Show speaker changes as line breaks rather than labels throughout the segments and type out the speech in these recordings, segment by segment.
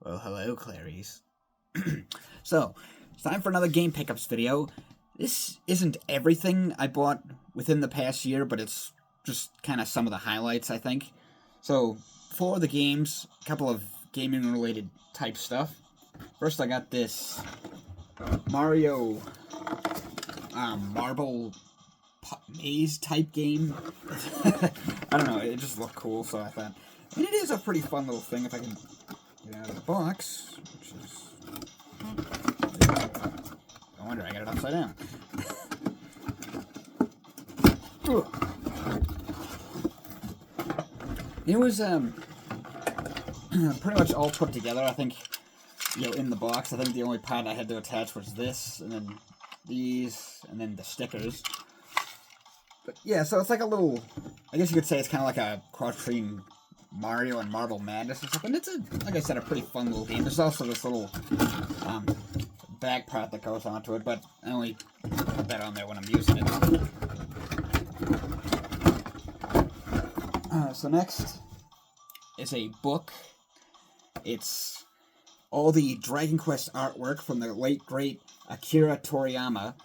Well, hello, Clarice. So, it's time for another game pickups video. This isn't everything I bought within the past year, but it's just kind of some of the highlights, I think. So, for the games, a couple of gaming-related type stuff. First, I got this Mario Marble Maze type game. I don't know, it just looked cool, so I thought. And it is a pretty fun little thing if I can get out of the box, which is. No wonder I got it upside down. It was pretty much all put together. I think, in the box. I think the only part I had to attach was this, and then these, and then the stickers. But yeah, so it's like a little. I guess you could say it's kind of like a cross between Mario and Marble Madness or something. It's like I said, a pretty fun little game. There's also this little back part that goes onto it, but I only put that on there when I'm using it. So next is a book. It's all the Dragon Quest artwork from the late great Akira Toriyama.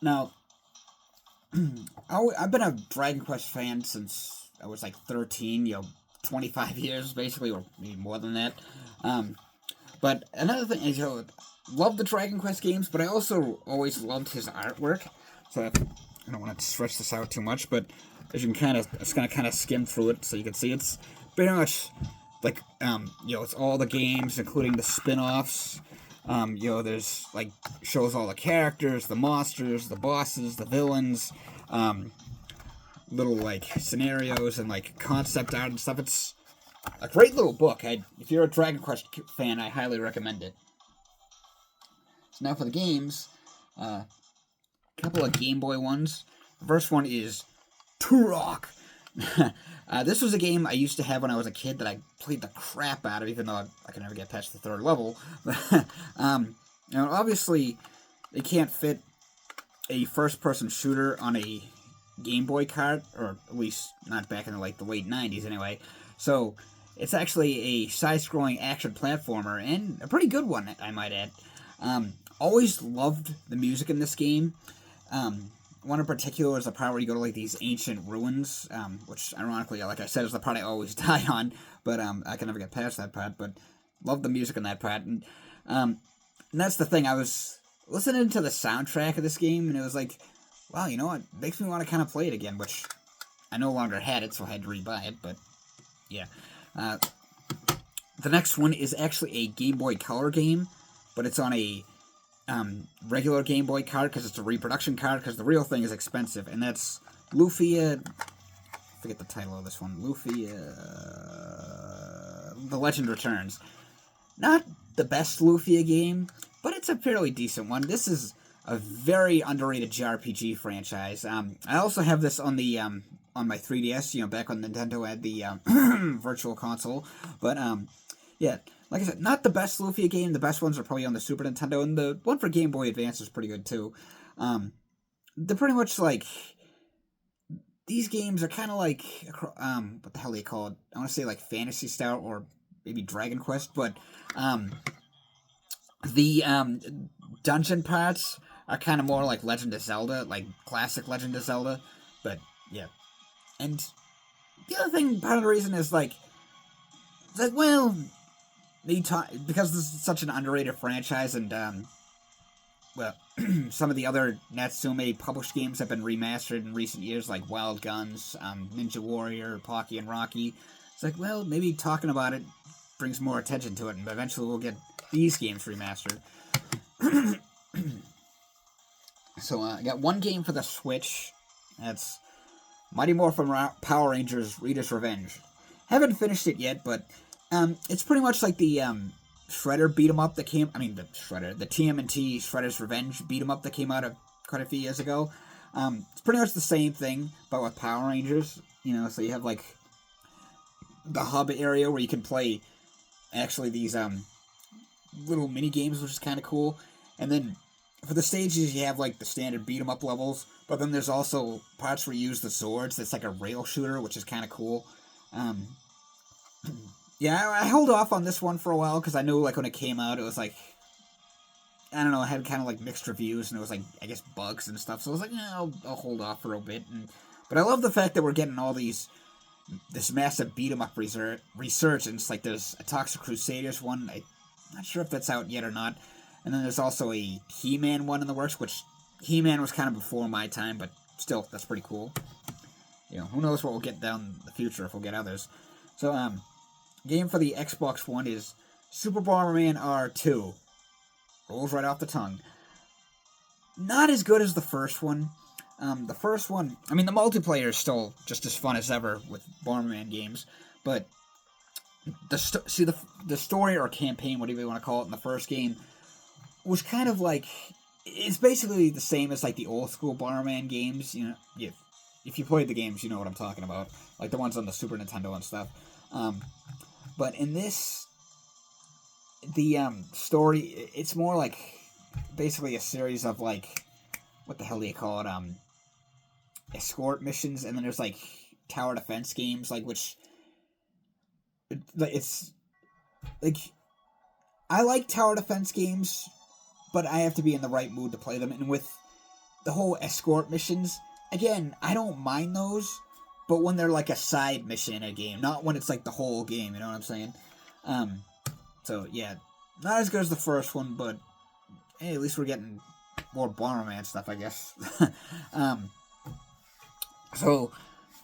Now, I've been a Dragon Quest fan since I was like 13, 25 years basically, or maybe more than that. But another thing is, love the Dragon Quest games, but I also always loved his artwork. So I don't want to stretch this out too much, but as you can it's gonna kind of skim through it so you can see it's pretty much like, it's all the games, including the spin-offs. There's like shows all the characters, the monsters, the bosses, the villains, little like scenarios and like concept art and stuff. It's a great little book. If you're a Dragon Quest fan, I highly recommend it. So now for the games, a couple of Game Boy ones. The first one is Turok. This was a game I used to have when I was a kid that I played the crap out of, even though I could never get past the third level. Obviously, they can't fit a first-person shooter on a Game Boy cart, or at least not back in the late 90s anyway. So it's actually a side-scrolling action platformer, and a pretty good one, I might add. Always loved the music in this game. One in particular is the part where you go to like these ancient ruins, which ironically, like I said, is the part I always die on, but I can never get past that part. But love the music in that part, and that's the thing. I was listening to the soundtrack of this game, and it was like, wow, it makes me want to kind of play it again, which I no longer had it, so I had to rebuy it. But yeah, the next one is actually a Game Boy Color game, but it's on a regular Game Boy card because it's a reproduction card because the real thing is expensive, and that's Lufia. I forget the title of this one. Lufia. The Legend Returns. Not the best Lufia game, but it's a fairly decent one. This is a very underrated JRPG franchise. I also have this on the on my 3DS. Back when Nintendo had the Virtual Console, but yeah. Like I said, not the best Lufia game. The best ones are probably on the Super Nintendo, and the one for Game Boy Advance is pretty good, too. They're pretty much like... These games are kind of like... what the hell do you call it? I want to say like Fantasy Star or maybe Dragon Quest, but... the dungeon parts are kind of more like Legend of Zelda, like classic Legend of Zelda, but yeah. And the other thing, part of the reason is like well... because this is such an underrated franchise, and some of the other Natsume published games have been remastered in recent years, like Wild Guns, Ninja Warrior, Pocky and Rocky. It's like, well, maybe talking about it brings more attention to it, and eventually we'll get these games remastered. So I got one game for the Switch. That's Mighty Morphin Power Rangers Rita's Revenge. Haven't finished it yet, but it's pretty much like the Shredder beat 'em up that came. I mean, the TMNT Shredder's Revenge beat 'em up that came out quite a few years ago. It's pretty much the same thing, but with Power Rangers. So you have like the hub area where you can play actually these little mini games, which is kind of cool. And then for the stages, you have like the standard beat 'em up levels, but then there's also parts where you use the swords. That's like a rail shooter, which is kind of cool. Yeah, I held off on this one for a while because I knew like when it came out, it was like I don't know, it had kind of like mixed reviews and it was like I guess bugs and stuff. So I was like, yeah, I'll hold off for a bit. But I love the fact that we're getting all this massive beat 'em up resurgence. Like there's a Toxic Crusaders one. I'm not sure if that's out yet or not. And then there's also a He-Man one in the works, which He-Man was kind of before my time, but still, that's pretty cool. You know, who knows what we'll get down the future if we'll get others. So, game for the Xbox One is Super Bomberman R2. Rolls right off the tongue. Not as good as the first one. The first one, I mean, the multiplayer is still just as fun as ever with Bomberman games, but the story or campaign, whatever you want to call it, in the first game was kind of like it's basically the same as like the old school Bomberman games. You know, if you played the games, you know what I'm talking about, like the ones on the Super Nintendo and stuff. But in this, the story, it's more like basically a series of like what the hell do you call it? Escort missions, and then there's like tower defense games, like which it's like I like tower defense games, but I have to be in the right mood to play them. And with the whole escort missions, again, I don't mind those, but when they're like a side mission in a game, not when it's like the whole game. You know what I'm saying? So yeah, not as good as the first one, but hey, at least we're getting more Bomberman stuff, I guess. So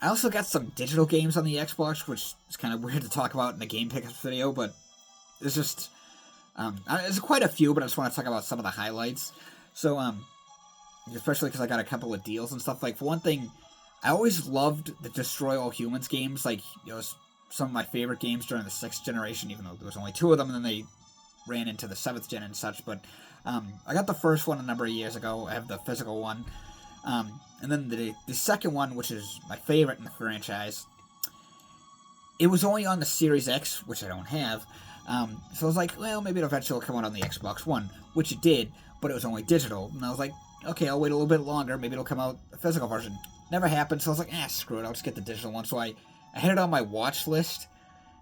I also got some digital games on the Xbox, which is kind of weird to talk about in a game pickups video, but it's just there's quite a few, but I just want to talk about some of the highlights. So especially because I got a couple of deals and stuff. Like for one thing, I always loved the Destroy All Humans games. Like it was some of my favorite games during the 6th generation, even though there was only 2 of them, and then they ran into the 7th gen and such. But I got the first one a number of years ago. I have the physical one. And then the second one, which is my favorite in the franchise, it was only on the Series X, which I don't have. So I was like, well, maybe it'll eventually come out on the Xbox One, which it did, but it was only digital. And I was like, okay, I'll wait a little bit longer. Maybe it'll come out a physical version. Never happened, so I was like, screw it. I'll just get the digital one. So I had it on my watch list,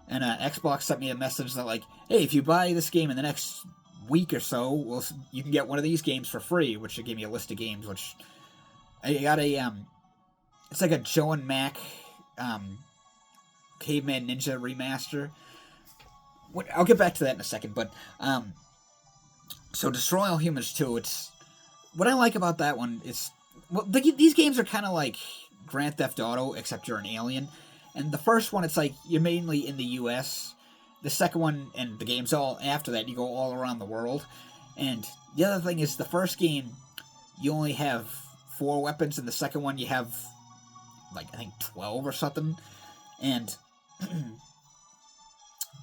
and Xbox sent me a message that like, hey, if you buy this game in the next week or so, you can get one of these games for free, which gave me a list of games, which I got it's like a Joe and Mac, Caveman Ninja remaster. I'll get back to that in a second, but, so Destroy All Humans 2, it's, what I like about that one is, well, these games are kind of like Grand Theft Auto, except you're an alien, and the first one, it's like, you're mainly in the US, the second one, and the games all after that, you go all around the world, and the other thing is, the first game, you only have 4 weapons, and the second one you have, like, I think 12 or something. And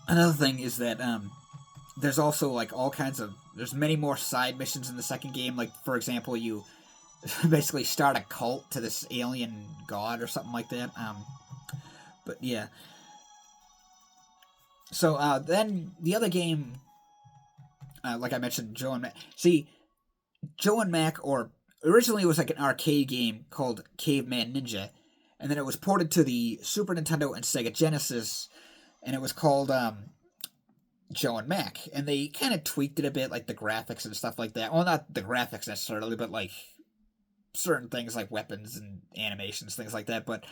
another thing is that there's also, like, all kinds of... There's many more side missions in the second game. Like, for example, you basically start a cult to this alien god or something like that. But, yeah. So, then the other game, like I mentioned, Joe and Mac... See, Joe and Mac, or... Originally, it was like an arcade game called Caveman Ninja, and then it was ported to the Super Nintendo and Sega Genesis, and it was called Joe and Mac. And they kind of tweaked it a bit, like the graphics and stuff like that. Well, not the graphics necessarily, but like certain things like weapons and animations, things like that. But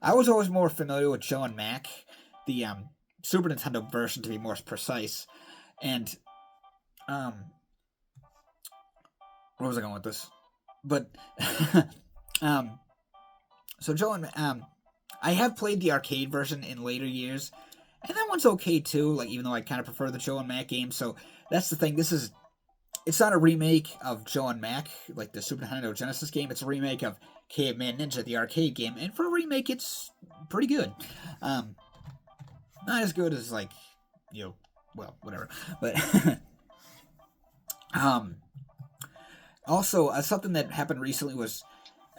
I was always more familiar with Joe and Mac, the Super Nintendo version to be more precise. And where was I going with this? But, so Joe and, I have played the arcade version in later years, and that one's okay too, like, even though I kind of prefer the Joe and Mac game, so that's the thing, it's not a remake of Joe and Mac, like the Super Nintendo Genesis game, it's a remake of Caveman Ninja, the arcade game, and for a remake, it's pretty good. Not as good as, like, you know, well, whatever, but, also, something that happened recently was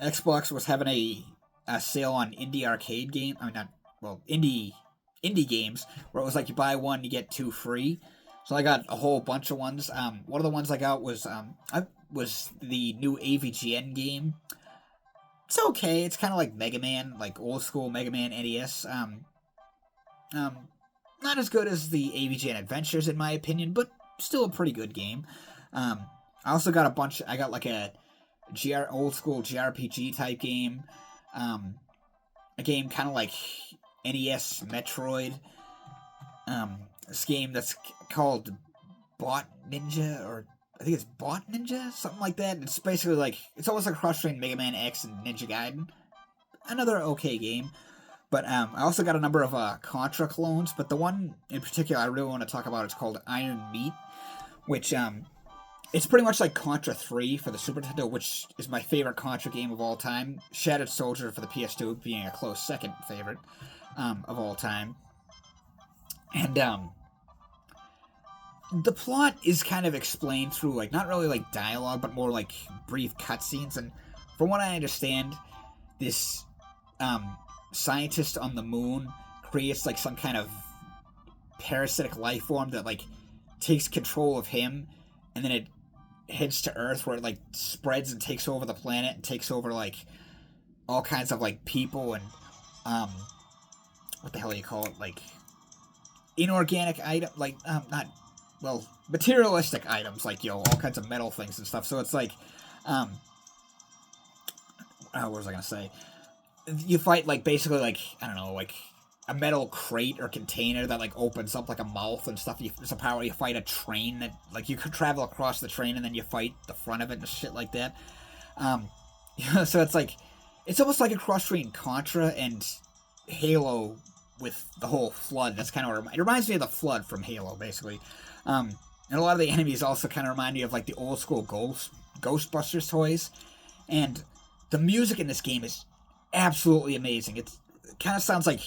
Xbox was having a sale on indie arcade game. I mean, not well, indie games where it was like you buy one, you get 2 free. So I got a whole bunch of ones. One of the ones I got was the new AVGN game. It's okay. It's kind of like Mega Man, like old school Mega Man NES. Not as good as the AVGN Adventures, in my opinion, but still a pretty good game. I also got I got like a old school JRPG type game. A game kind of like NES Metroid. This game that's called Bot Ninja, or I think it's Bot Ninja, something like that. It's basically like, it's almost like a cross between Mega Man X and Ninja Gaiden. Another okay game. But I also got a number of Contra clones, but the one in particular I really want to talk about is called Iron Meat, which it's pretty much like Contra 3 for the Super Nintendo, which is my favorite Contra game of all time. Shattered Soldier for the PS2 being a close second favorite of all time. And the plot is kind of explained through, like, not really like dialogue, but more like brief cutscenes. And from what I understand, this scientist on the moon creates like some kind of parasitic life form that like takes control of him, and then it heads to Earth, where it like spreads and takes over the planet and takes over like all kinds of like people and what the hell do you call it, like inorganic item, like not, well, materialistic items, like, you know, all kinds of metal things and stuff. So it's like what was I gonna say? You fight, like, basically, like, I don't know, like, a metal crate or container that, like, opens up like a mouth and stuff. There's a power you fight a train that, like, you could travel across the train and then you fight the front of it and shit like that. So it's like, it's almost like a cross between Contra and Halo with the whole Flood. That's kind of what it reminds me of the Flood from Halo, basically. And a lot of the enemies also kind of remind me of, like, the old school Ghostbusters toys. And the music in this game is absolutely amazing. It kind of sounds like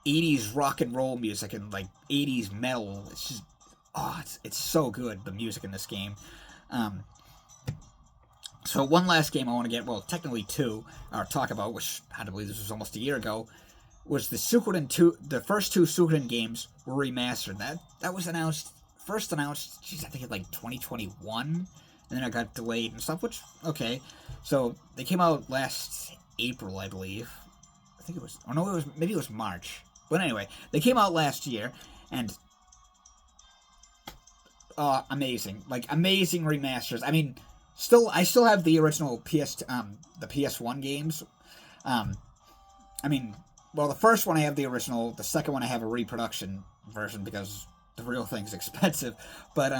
80s rock and roll music and like 80s metal. It's just, it's so good, the music in this game. So one last game I want to get, well, technically two, or talk about, which I had to believe this was almost a year ago, was the Suikoden 2. The first two Suikoden games were remastered. That was first announced, I think in like 2021, and then it got delayed and stuff, which, okay. So they came out last April, I believe. I think it was, oh no, maybe it was March. But anyway, they came out last year, and amazing, like, amazing remasters. I mean, I still have the original the PS1 games. I mean, well, the first one I have the original, the second one I have a reproduction version because the real thing's expensive. But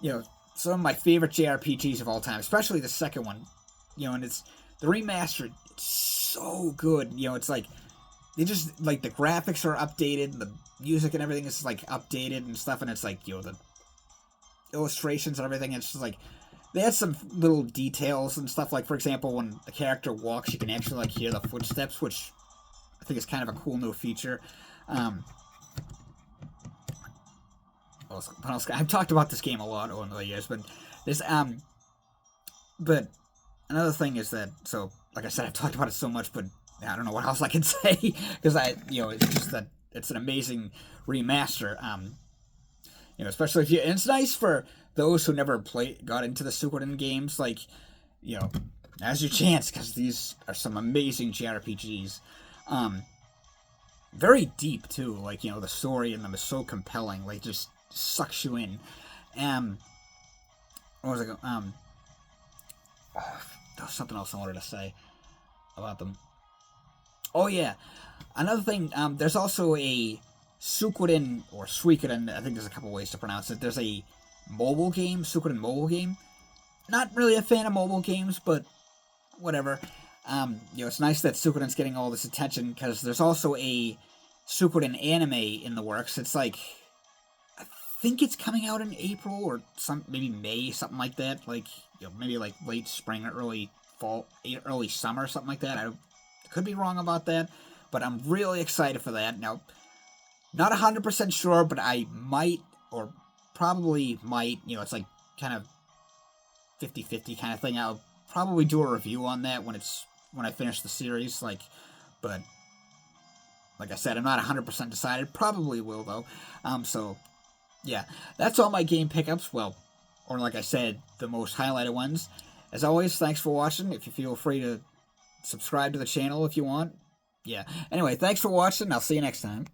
you know, some of my favorite JRPGs of all time, especially the second one. You know, and it's the remastered. It's so good. You know, it's like they just, like, the graphics are updated, the music and everything is like updated and stuff, and it's like, you know, the illustrations and everything. It's just like they had some little details and stuff. Like, for example, when the character walks, you can actually like hear the footsteps, which I think is kind of a cool new feature. I've talked about this game a lot over the years, but this but another thing is that, so like I said, I've talked about it so much, but I don't know what else I can say because it's just that it's an amazing remaster. You know, especially if and it's nice for those who never got into the Suikoden games, like, you know, now's your chance because these are some amazing JRPGs. Very deep too, like, you know, the story in them is so compelling, like, just sucks you in. What was I going? There was something else I wanted to say about them. Oh yeah, another thing. There's also a Suikoden or Suikoden. I think there's a couple ways to pronounce it. There's a mobile game, Suikoden mobile game. Not really a fan of mobile games, but whatever. You know, it's nice that Suikoden's getting all this attention because there's also a Suikoden anime in the works. It's like, I think it's coming out in April or maybe May, something like that. Like, you know, maybe like late spring or early fall, early summer, something like that. I could be wrong about that, but I'm really excited for that. Now, not 100% sure, but I might, or probably might, you know, it's like kind of 50-50 kind of thing. I'll probably do a review on that when I finish the series, like, but like I said, I'm not 100% decided. Probably will, though. So, yeah, that's all my game pickups. Well, or like I said, the most highlighted ones. As always, thanks for watching. If you feel free to subscribe to the channel if you want. Yeah. Anyway, thanks for watching. I'll see you next time.